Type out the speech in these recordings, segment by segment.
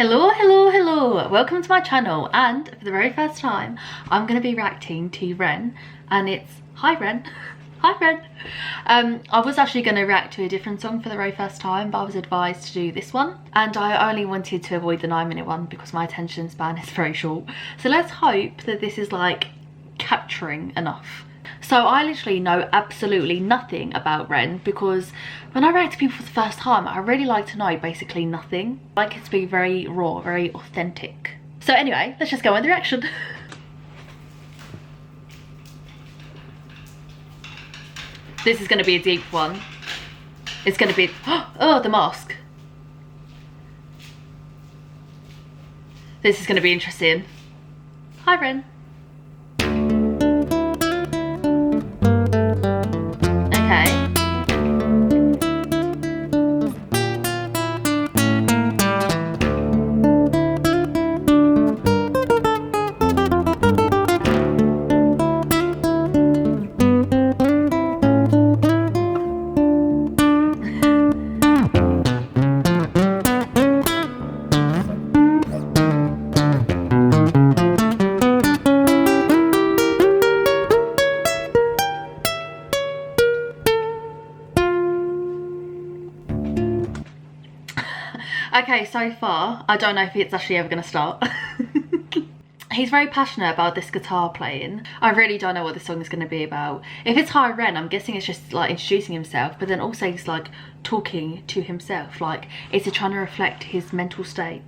Hello, welcome to my channel, and for the very first time I'm going to be reacting to Ren, and it's hi Ren. I was actually going to react to a different song for the very first time, but I was advised to do this one, and I only wanted to avoid the 9-minute one because my attention span is very short. So let's hope that this is like capturing enough. So I literally know absolutely nothing about Ren, because when I react to people for the first time, I really like to know basically nothing. I like it to be very raw, very authentic. So anyway, let's just go on the reaction. This is going to be a deep one. It's going to be, oh, the mask. This is going to be interesting. Hi Ren. Okay, so far, I don't know if it's actually ever going to start. He's very passionate about this guitar playing. I really don't know what this song is going to be about. If it's Hi Ren, I'm guessing it's just like introducing himself, but then also he's like talking to himself. Like, is it trying to reflect his mental state?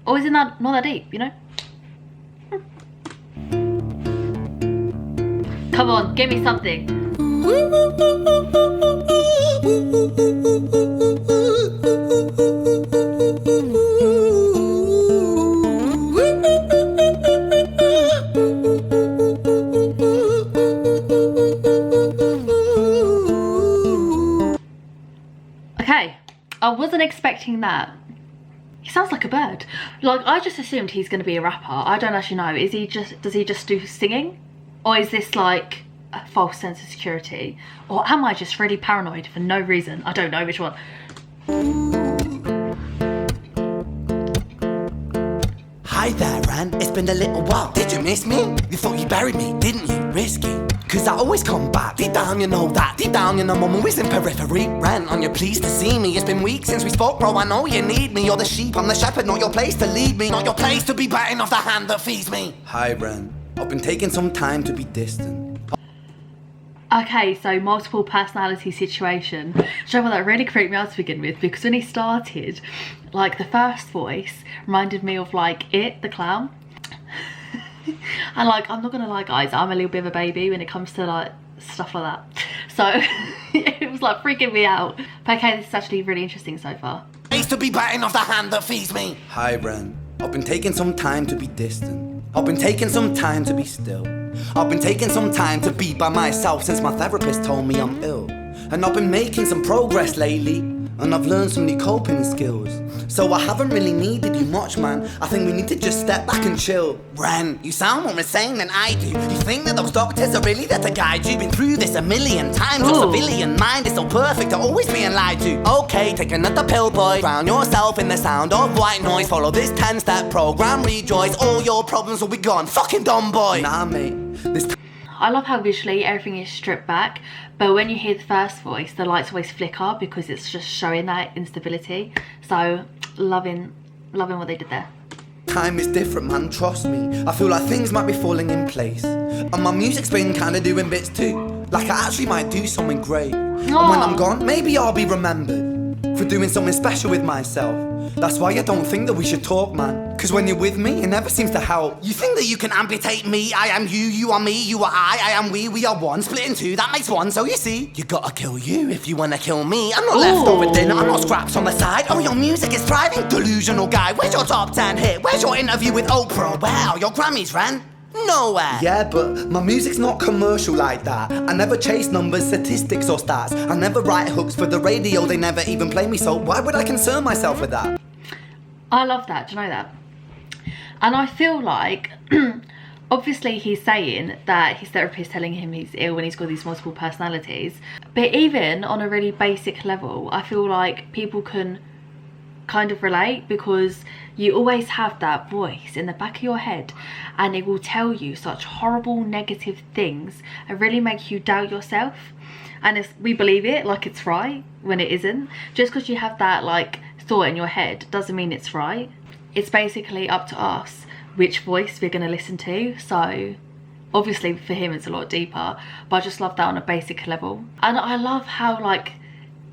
Or is it not that deep, you know? Come on, give me something. Okay, I wasn't expecting that. He sounds like a bird. Like, I just assumed he's going to be a rapper. I don't actually know. Does he just do singing? Or is this like a false sense of security? Or am I just really paranoid for no reason? I don't know which one. Hi there, Ren. It's been a little while. Did you miss me? You thought you buried me, didn't you? Risky. Cause I always come back. Deep down you know that. Deep down you know I'm always in periphery. Ren, are you pleased to see me? It's been weeks since we spoke, bro. I know you need me. You're the sheep, I'm the shepherd. Not your place to lead me. Not your place to be biting off the hand that feeds me. Hi, Ren. I've been taking some time to be distant. Okay, so multiple personality situation. Do you know what, that really creeped me out to begin with, because when he started, like, the first voice reminded me of like It, the clown. And like, I'm not gonna lie guys, I'm a little bit of a baby when it comes to like stuff like that. So it was like freaking me out. But okay, this is actually really interesting so far. Place to be biting off the hand that feeds me. Hi, Ren. I've been taking some time to be distant. I've been taking some time to be still. I've been taking some time to be by myself since my therapist told me I'm ill. And I've been making some progress lately, and I've learned some new coping skills. So I haven't really needed you much, man. I think we need to just step back and chill. Ren, you sound more insane than I do. You think that those doctors are really there to guide you? Been through this a million times. Your civilian mind is so perfect to always being lied to. Okay, take another pill, boy. Drown yourself in the sound of white noise. Follow this 10-step program, rejoice. All your problems will be gone. Fucking dumb boy. Nah, mate. I love how visually everything is stripped back, but when you hear the first voice, the lights always flicker because it's just showing that instability. So loving what they did there. Time is different, man, trust me. I feel like things might be falling in place, and my music's been kinda doing bits too. Like I actually might do something great. And when I'm gone, maybe I'll be remembered for doing something special with myself. That's why I don't think that we should talk, man. Cause when you're with me, it never seems to help. You think that you can amputate me? I am you, you are me, you are I am we are one. Split in two, that makes one. So you see, you gotta kill you if you wanna kill me. I'm not leftover dinner, I'm not scraps on the side. Oh, your music is thriving, delusional guy. Where's your top 10 hit? Where's your interview with Oprah? Wow, your Grammys, Ren? Nowhere. Yeah, but my music's not commercial like that. I never chase numbers, statistics or stats. I never write hooks for the radio, they never even play me, so why would I concern myself with that? I love that, do you know that? And I feel like, obviously he's saying that his therapist is telling him he's ill and he's got these multiple personalities. But even on a really basic level, I feel like people can kind of relate, because you always have that voice in the back of your head and it will tell you such horrible negative things and really make you doubt yourself, and we believe it like it's right when it isn't. Just because you have that like thought in your head doesn't mean it's right. It's basically up to us which voice we're going to listen to. So obviously for him it's a lot deeper, but I just love that on a basic level. And I love how like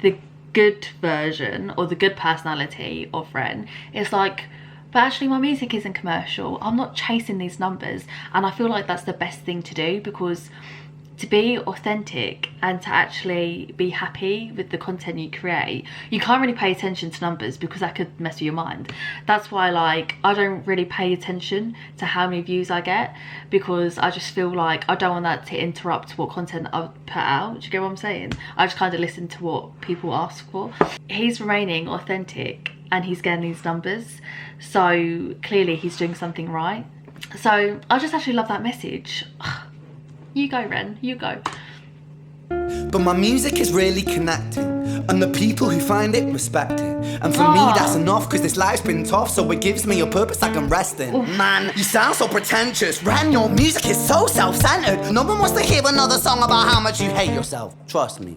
the good version or the good personality of Ren is like, but actually my music isn't commercial, I'm not chasing these numbers. And I feel like that's the best thing to do, because to be authentic and to actually be happy with the content you create, you can't really pay attention to numbers because that could mess with your mind. That's why like I don't really pay attention to how many views I get, because I just feel like I don't want that to interrupt what content I put out. Do you get what I'm saying? I just kind of listen to what people ask for. He's remaining authentic and he's getting these numbers, so clearly he's doing something right. So I just actually love that message. You go, Ren, you go. But my music is really connecting, and the people who find it respect it. And for me that's enough, cause this life's been tough, so it gives me a purpose I can rest in. Man, you sound so pretentious. Ren, your music is so self-centered. No one wants to hear another song about how much you hate yourself. Trust me.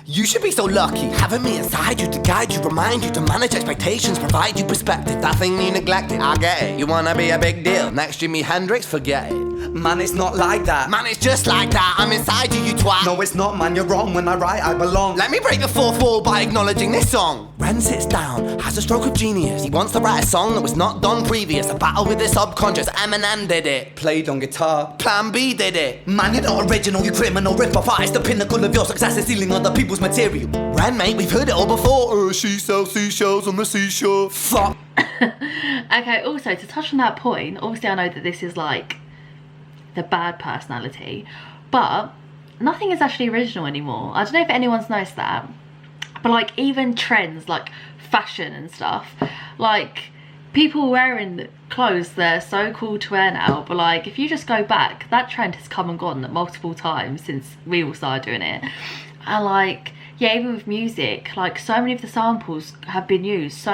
You should be so lucky, having me inside you to guide you, remind you to manage expectations, provide you perspective. That thing you neglected, I get it. You wanna be a big deal, next Jimi Hendrix, forget it. Man, it's not like that. Man, it's just like that. I'm inside you, you twat. No, it's not, man, you're wrong. When I write, I belong. Let me break the fourth wall by acknowledging this song. Ren sits down, has a stroke of genius. He wants to write a song that was not done previous. A battle with the subconscious, Eminem did it. Played on guitar, Plan B did it. Man, you're not original, you criminal rip-off artist. The pinnacle of your success is stealing other people's material. Ren, mate, we've heard it all before. She sells seashells on the seashore. Fuck. Okay, also to touch on that point, obviously I know that this is like the bad personality, but nothing is actually original anymore. I don't know if anyone's noticed that, but like even trends like fashion and stuff, like people wearing clothes they're so cool to wear now, but like if you just go back, that trend has come and gone multiple times since we all started doing it. And like, yeah, even with music, like so many of the samples have been used,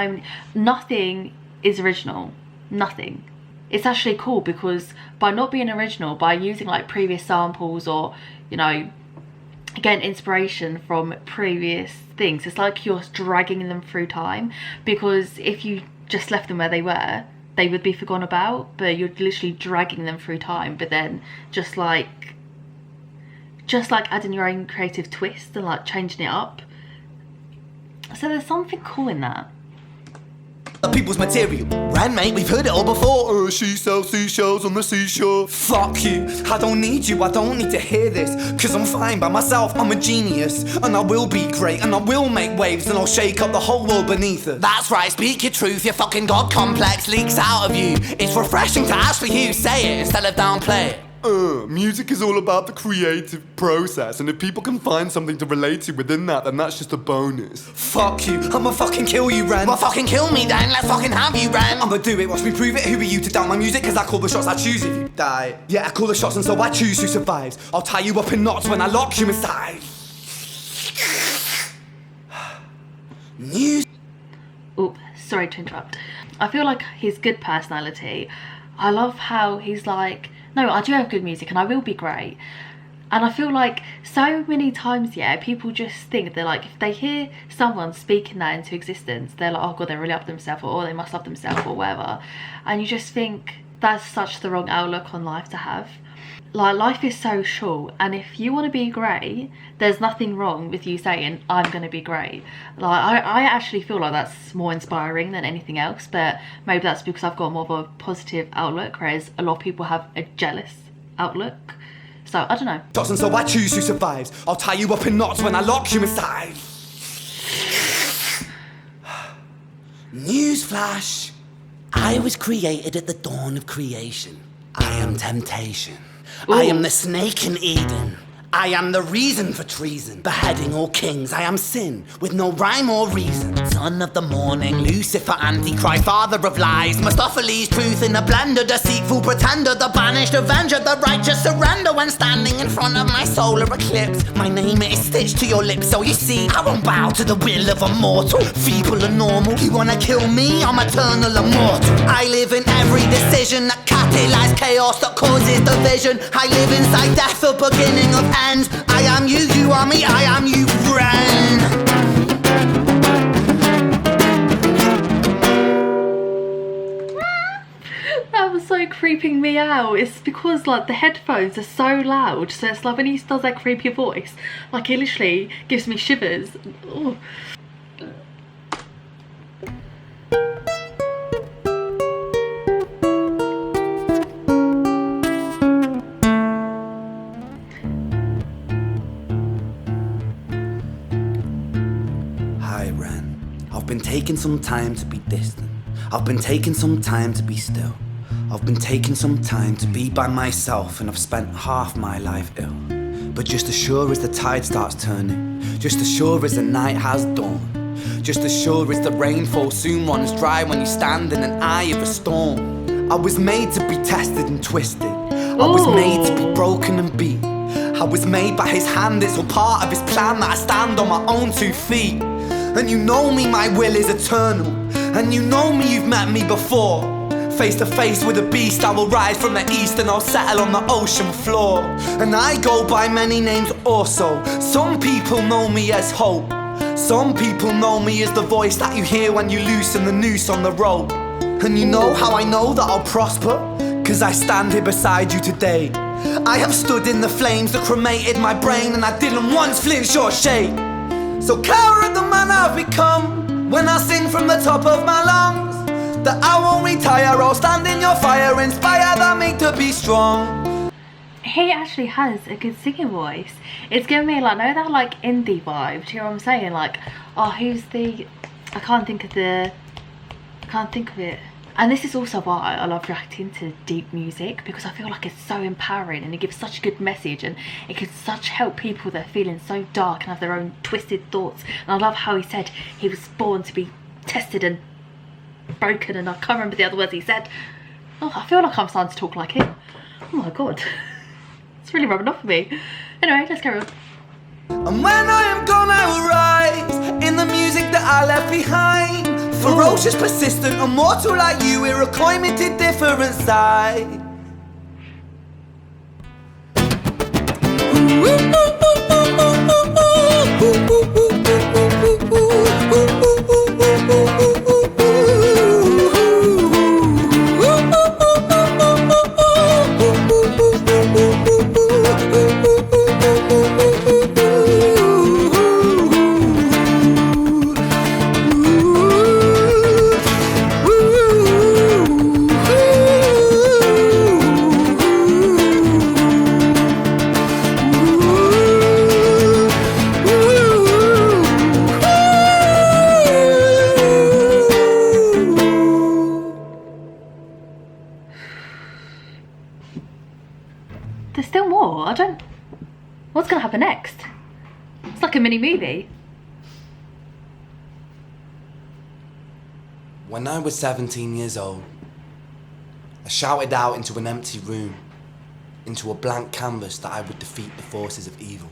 nothing is original, nothing. It's actually cool because by not being original, by using like previous samples or, you know, getting inspiration from previous things, it's like you're dragging them through time, because if you just left them where they were, they would be forgotten about, but you're literally dragging them through time, but then just like adding your own creative twist and like changing it up. So there's something cool in that. People's material. Ren, mate, we've heard it all before. She sells seashells on the seashore. Fuck you, I don't need you, I don't need to hear this, cause I'm fine by myself, I'm a genius. And I will be great, and I will make waves, and I'll shake up the whole world beneath us. That's right, speak your truth, your fucking god complex leaks out of you. It's refreshing to actually hear you say it instead of downplay it. Music is all about the creative process, and if people can find something to relate to within that, then that's just a bonus. Fuck you, I'ma fucking kill you, Ren. Well, fucking kill me then, let's fucking have you, Ren. I'ma do it, watch me prove it. Who are you to doubt my music? Cause I call the shots, I choose if you die. Yeah, I call the shots and so I choose who survives. I'll tie you up in knots when I lock you inside. News. Oh, sorry to interrupt. I feel like his good personality, I love how he's like, no, I do have good music and I will be great. And I feel like so many times, yeah, people just think, they're like, if they hear someone speaking that into existence, they're like, oh god, they really love themselves, or oh, they must love themselves, or whatever. And you just think that's such the wrong outlook on life to have. Like, life is so short, and if you want to be great, there's nothing wrong with you saying, I'm going to be great. Like, I actually feel like that's more inspiring than anything else, but maybe that's because I've got more of a positive outlook, whereas a lot of people have a jealous outlook. So, I don't know. And so I choose who survives. I'll tie you up in knots when I lock you inside. Newsflash. I was created at the dawn of creation. I am temptation. Ooh. I am the snake in Eden. I am the reason for treason, beheading all kings. I am sin, with no rhyme or reason. Son of the morning, Lucifer, Antichrist, father of lies. Mephistopheles, truth in a blender, deceitful pretender, the banished avenger, the righteous surrender. When standing in front of my solar eclipse, my name is stitched to your lips. So you see, I won't bow to the will of a mortal, feeble and normal. You wanna kill me? I'm eternal immortal. I live in every decision that catalyzes chaos, that causes division. I live inside death, the beginning of ends. I am you, you are me, I am you, friend. That was so creeping me out. It's because like the headphones are so loud, so it's like when he does that creepy voice, like it literally gives me shivers. Ooh. I've been taking some time to be distant. I've been taking some time to be still. I've been taking some time to be by myself, and I've spent half my life ill. But just as sure as the tide starts turning, just as sure as the night has dawned, just as sure as the rainfall soon runs dry when you stand in an eye of a storm. I was made to be tested and twisted. I was made to be broken and beat. I was made by his hand, it's all part of his plan that I stand on my own 2 feet. And you know me, my will is eternal. And you know me, you've met me before. Face to face with a beast, I will rise from the east and I'll settle on the ocean floor. And I go by many names also. Some people know me as hope. Some people know me as the voice that you hear when you loosen the noose on the rope. And you know how I know that I'll prosper? 'Cause I stand here beside you today. I have stood in the flames that cremated my brain, and I didn't once flinch or shake. So cower at the man I've become when I sing from the top of my lungs, that I won't retire, I'll stand in your fire, inspire that me to be strong. He actually has a good singing voice. It's giving me like, know that like indie vibe, do you know what I'm saying? Like, oh, who's the, I can't think of it. And this is also why I love reacting to deep music, because I feel like it's so empowering and it gives such a good message, and it can such help people that are feeling so dark and have their own twisted thoughts. And I love how he said he was born to be tested and broken, and I can't remember the other words he said. Oh, I feel like I'm starting to talk like him. Oh my god. It's really rubbing off on me. Anyway, let's carry on. And when I am gone I will rise in the music that I left behind. Ferocious, persistent, immortal like you, we're a climate different side. There's still more. What's gonna happen next? It's like a mini movie. When I was 17 years old, I shouted out into an empty room, into a blank canvas, that I would defeat the forces of evil.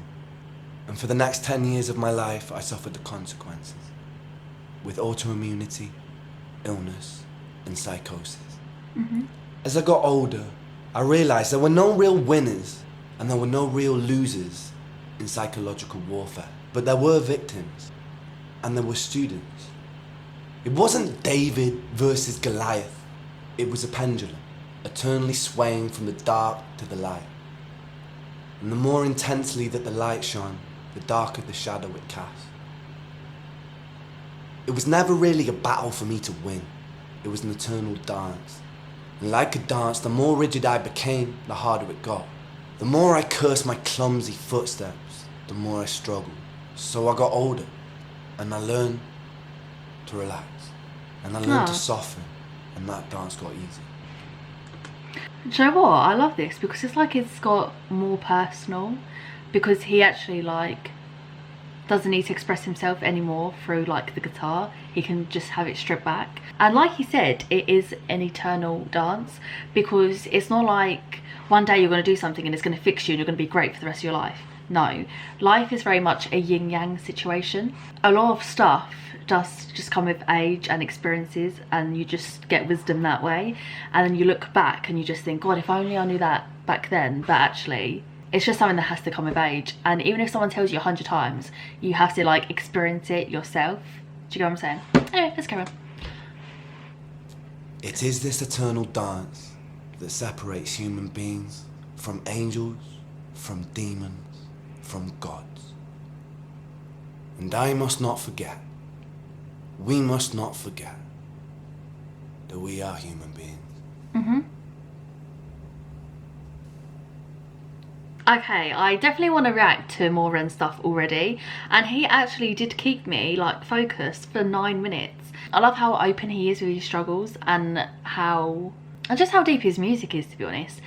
And for the next 10 years of my life, I suffered the consequences, with autoimmunity, illness, and psychosis. As I got older, I realized there were no real winners and there were no real losers in psychological warfare. But there were victims and there were students. It wasn't David versus Goliath. It was a pendulum, eternally swaying from the dark to the light. And the more intensely that the light shone, the darker the shadow it cast. It was never really a battle for me to win. It was an eternal dance. And like a dance, the more rigid I became, the harder it got. The more I cursed my clumsy footsteps, the more I struggled. So I got older, and I learned to relax. And I learned to soften, and that dance got easy. Do you know what? I love this because it's like it's got more personal. because he actually like doesn't need to express himself anymore through like the guitar. He can just have it stripped back. And like he said, it is an eternal dance, because it's not like one day you're going to do something and it's going to fix you and you're going to be great for the rest of your life. No, life is very much a yin-yang situation. A lot of stuff does just come with age and experiences, and you just get wisdom that way. And then you look back and you just think, God, if only I knew that back then. But actually, it's just something that has to come with age. And even if someone tells you 100 times, you have to like experience it yourself. Do you get what I'm saying? Anyway, let's carry on. It is this eternal dance that separates human beings from angels, from demons, from gods. And I must not forget, we must not forget, that we are human beings. Okay, I definitely want to react to more Ren stuff already, and he actually did keep me like focused for 9 minutes. I love how open he is with his struggles, and just how deep his music is, to be honest.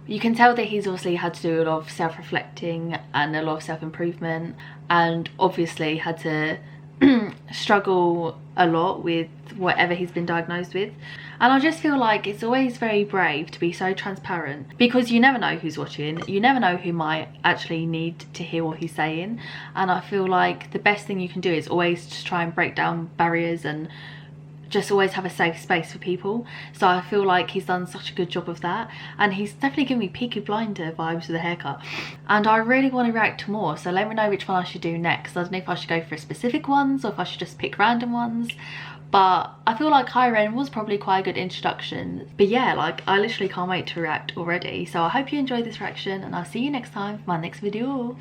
You can tell that he's obviously had to do a lot of self-reflecting and a lot of self-improvement, and obviously had to struggle a lot with whatever he's been diagnosed with. And I just feel like it's always very brave to be so transparent, because you never know who's watching, you never know who might actually need to hear what he's saying. And I feel like the best thing you can do is always just try and break down barriers and just always have a safe space for people. So I feel like he's done such a good job of that, and he's definitely giving me Peaky Blinder vibes with the haircut. And I really want to react to more, so let me know which one I should do next. I don't know if I should go for specific ones or if I should just pick random ones, but I feel like Hi Ren was probably quite a good introduction. But yeah, like I literally can't wait to react already. So I hope you enjoyed this reaction, and I'll see you next time for my next video.